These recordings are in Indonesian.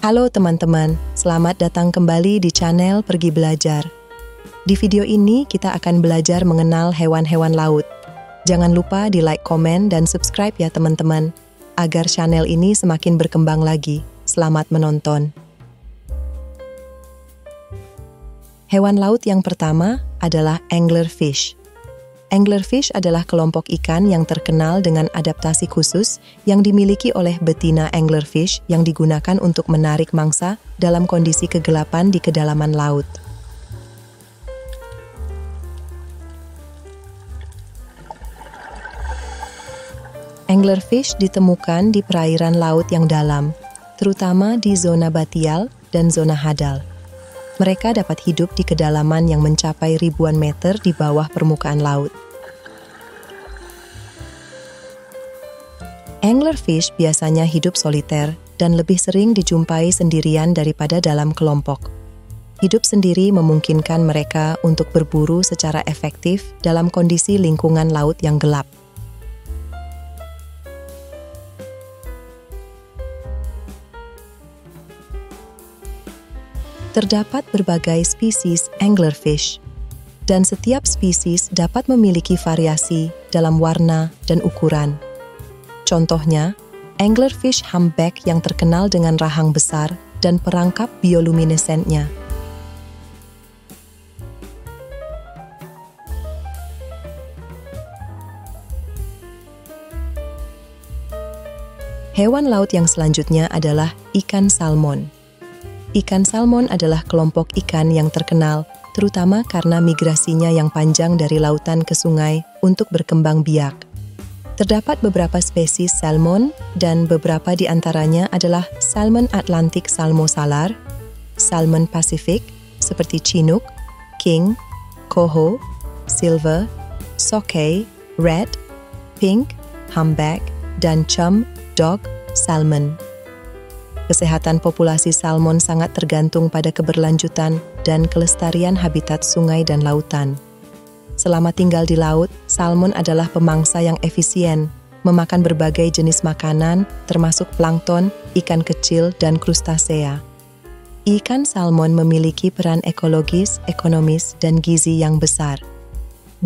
Halo teman-teman, selamat datang kembali di channel Pergi Belajar. Di video ini kita akan belajar mengenal hewan-hewan laut. Jangan lupa di like, komen, dan subscribe ya teman-teman, agar channel ini semakin berkembang lagi. Selamat menonton. Hewan laut yang pertama adalah anglerfish. Anglerfish adalah kelompok ikan yang terkenal dengan adaptasi khusus yang dimiliki oleh betina anglerfish yang digunakan untuk menarik mangsa dalam kondisi kegelapan di kedalaman laut. Anglerfish ditemukan di perairan laut yang dalam, terutama di zona batial dan zona hadal. Mereka dapat hidup di kedalaman yang mencapai ribuan meter di bawah permukaan laut. Anglerfish biasanya hidup soliter dan lebih sering dijumpai sendirian daripada dalam kelompok. Hidup sendiri memungkinkan mereka untuk berburu secara efektif dalam kondisi lingkungan laut yang gelap. Terdapat berbagai spesies anglerfish, dan setiap spesies dapat memiliki variasi dalam warna dan ukuran. Contohnya, anglerfish humpback yang terkenal dengan rahang besar dan perangkap bioluminesennya. Hewan laut yang selanjutnya adalah ikan salmon. Ikan salmon adalah kelompok ikan yang terkenal, terutama karena migrasinya yang panjang dari lautan ke sungai untuk berkembang biak. Terdapat beberapa spesies salmon, dan beberapa di antaranya adalah salmon Atlantik salmo-salar, salmon Pasifik seperti chinook, king, coho, silver, sockeye, red, pink, humpback, dan chum, dog, salmon. Kesehatan populasi salmon sangat tergantung pada keberlanjutan dan kelestarian habitat sungai dan lautan. Selama tinggal di laut, salmon adalah pemangsa yang efisien, memakan berbagai jenis makanan, termasuk plankton, ikan kecil, dan krustasea. Ikan salmon memiliki peran ekologis, ekonomis, dan gizi yang besar.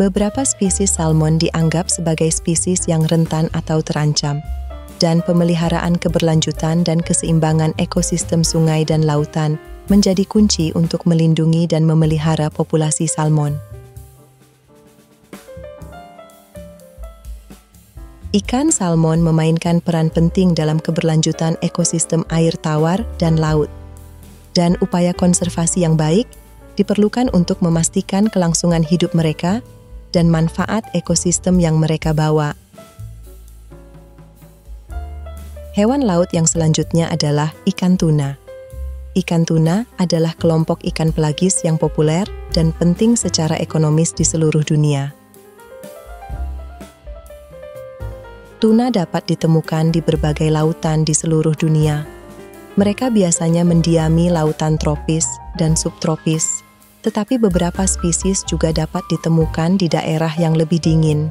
Beberapa spesies salmon dianggap sebagai spesies yang rentan atau terancam, dan pemeliharaan keberlanjutan dan keseimbangan ekosistem sungai dan lautan menjadi kunci untuk melindungi dan memelihara populasi salmon. Ikan salmon memainkan peran penting dalam keberlanjutan ekosistem air tawar dan laut, dan upaya konservasi yang baik diperlukan untuk memastikan kelangsungan hidup mereka dan manfaat ekosistem yang mereka bawa. Hewan laut yang selanjutnya adalah ikan tuna. Ikan tuna adalah kelompok ikan pelagis yang populer dan penting secara ekonomis di seluruh dunia. Tuna dapat ditemukan di berbagai lautan di seluruh dunia. Mereka biasanya mendiami lautan tropis dan subtropis, tetapi beberapa spesies juga dapat ditemukan di daerah yang lebih dingin.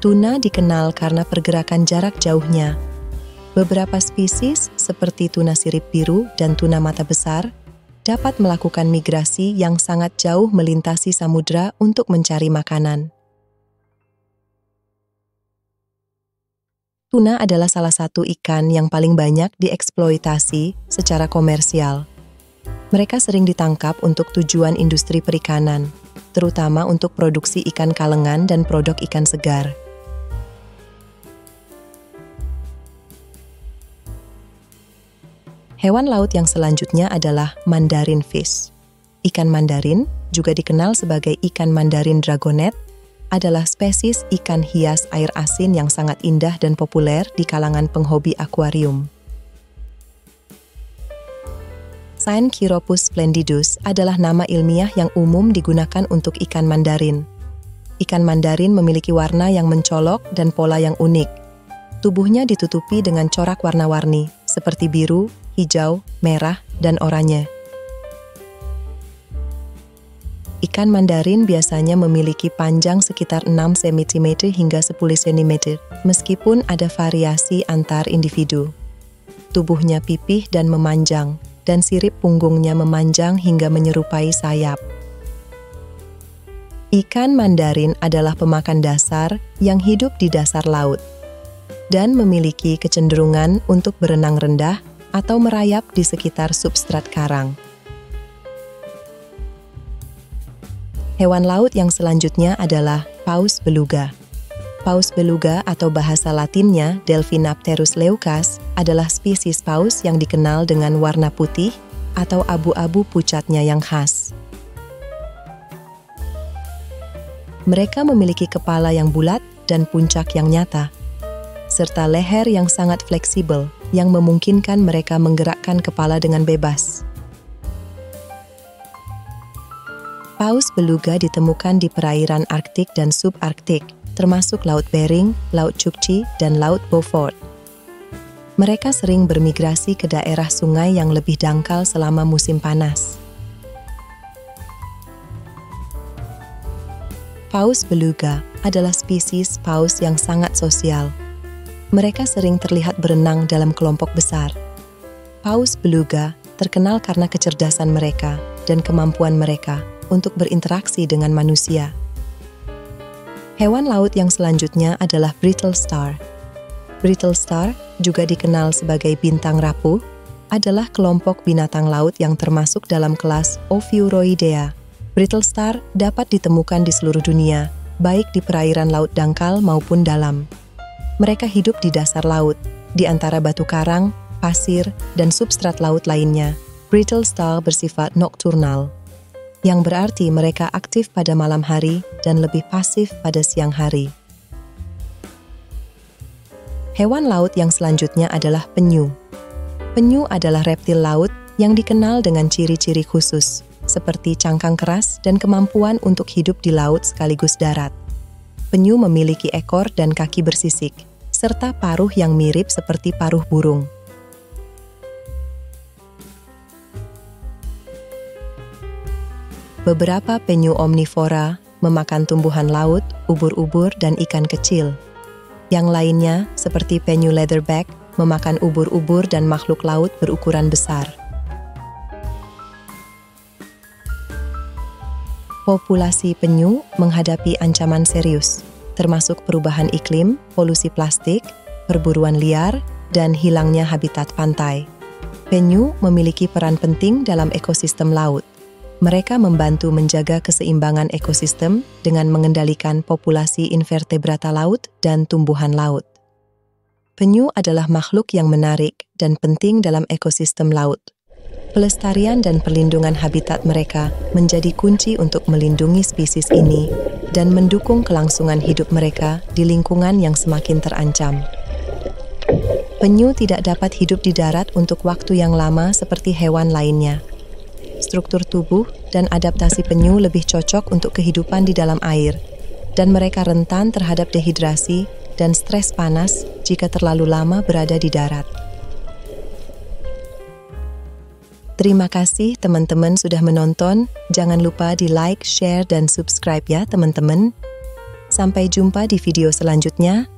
Tuna dikenal karena pergerakan jarak jauhnya. Beberapa spesies seperti tuna sirip biru dan tuna mata besar dapat melakukan migrasi yang sangat jauh melintasi samudra untuk mencari makanan. Tuna adalah salah satu ikan yang paling banyak dieksploitasi secara komersial. Mereka sering ditangkap untuk tujuan industri perikanan, terutama untuk produksi ikan kalengan dan produk ikan segar. Hewan laut yang selanjutnya adalah mandarin fish. Ikan mandarin, juga dikenal sebagai ikan mandarin dragonet, adalah spesies ikan hias air asin yang sangat indah dan populer di kalangan penghobi akuarium. Syncyropus splendidus adalah nama ilmiah yang umum digunakan untuk ikan mandarin. Ikan mandarin memiliki warna yang mencolok dan pola yang unik. Tubuhnya ditutupi dengan corak warna-warni, seperti biru, hijau, merah, dan oranye. Ikan mandarin biasanya memiliki panjang sekitar 6 cm hingga 10 cm, meskipun ada variasi antar individu. Tubuhnya pipih dan memanjang, dan sirip punggungnya memanjang hingga menyerupai sayap. Ikan mandarin adalah pemakan dasar yang hidup di dasar laut, dan memiliki kecenderungan untuk berenang rendah atau merayap di sekitar substrat karang. Hewan laut yang selanjutnya adalah paus beluga. Paus beluga atau bahasa latinnya Delphinapterus leucas adalah spesies paus yang dikenal dengan warna putih atau abu-abu pucatnya yang khas. Mereka memiliki kepala yang bulat dan puncak yang nyata, serta leher yang sangat fleksibel yang memungkinkan mereka menggerakkan kepala dengan bebas. Paus beluga ditemukan di perairan Arktik dan subarktik, termasuk Laut Bering, Laut Chukchi, dan Laut Beaufort. Mereka sering bermigrasi ke daerah sungai yang lebih dangkal selama musim panas. Paus beluga adalah spesies paus yang sangat sosial. Mereka sering terlihat berenang dalam kelompok besar. Paus beluga terkenal karena kecerdasan mereka dan kemampuan mereka untuk berinteraksi dengan manusia. Hewan laut yang selanjutnya adalah brittle star. Brittle star, juga dikenal sebagai bintang rapuh, adalah kelompok binatang laut yang termasuk dalam kelas Ophiuroidea. Brittle star dapat ditemukan di seluruh dunia, baik di perairan laut dangkal maupun dalam. Mereka hidup di dasar laut, di antara batu karang, pasir, dan substrat laut lainnya. Brittle star bersifat nokturnal, yang berarti mereka aktif pada malam hari dan lebih pasif pada siang hari. Hewan laut yang selanjutnya adalah penyu. Penyu adalah reptil laut yang dikenal dengan ciri-ciri khusus, seperti cangkang keras dan kemampuan untuk hidup di laut sekaligus darat. Penyu memiliki ekor dan kaki bersisik, serta paruh yang mirip seperti paruh burung. Beberapa penyu omnivora memakan tumbuhan laut, ubur-ubur, dan ikan kecil. Yang lainnya, seperti penyu leatherback, memakan ubur-ubur dan makhluk laut berukuran besar. Populasi penyu menghadapi ancaman serius, termasuk perubahan iklim, polusi plastik, perburuan liar, dan hilangnya habitat pantai. Penyu memiliki peran penting dalam ekosistem laut. Mereka membantu menjaga keseimbangan ekosistem dengan mengendalikan populasi invertebrata laut dan tumbuhan laut. Penyu adalah makhluk yang menarik dan penting dalam ekosistem laut. Pelestarian dan perlindungan habitat mereka menjadi kunci untuk melindungi spesies ini dan mendukung kelangsungan hidup mereka di lingkungan yang semakin terancam. Penyu tidak dapat hidup di darat untuk waktu yang lama seperti hewan lainnya. Struktur tubuh dan adaptasi penyu lebih cocok untuk kehidupan di dalam air, dan mereka rentan terhadap dehidrasi dan stres panas jika terlalu lama berada di darat. Terima kasih teman-teman sudah menonton. Jangan lupa di like, share, dan subscribe ya teman-teman. Sampai jumpa di video selanjutnya.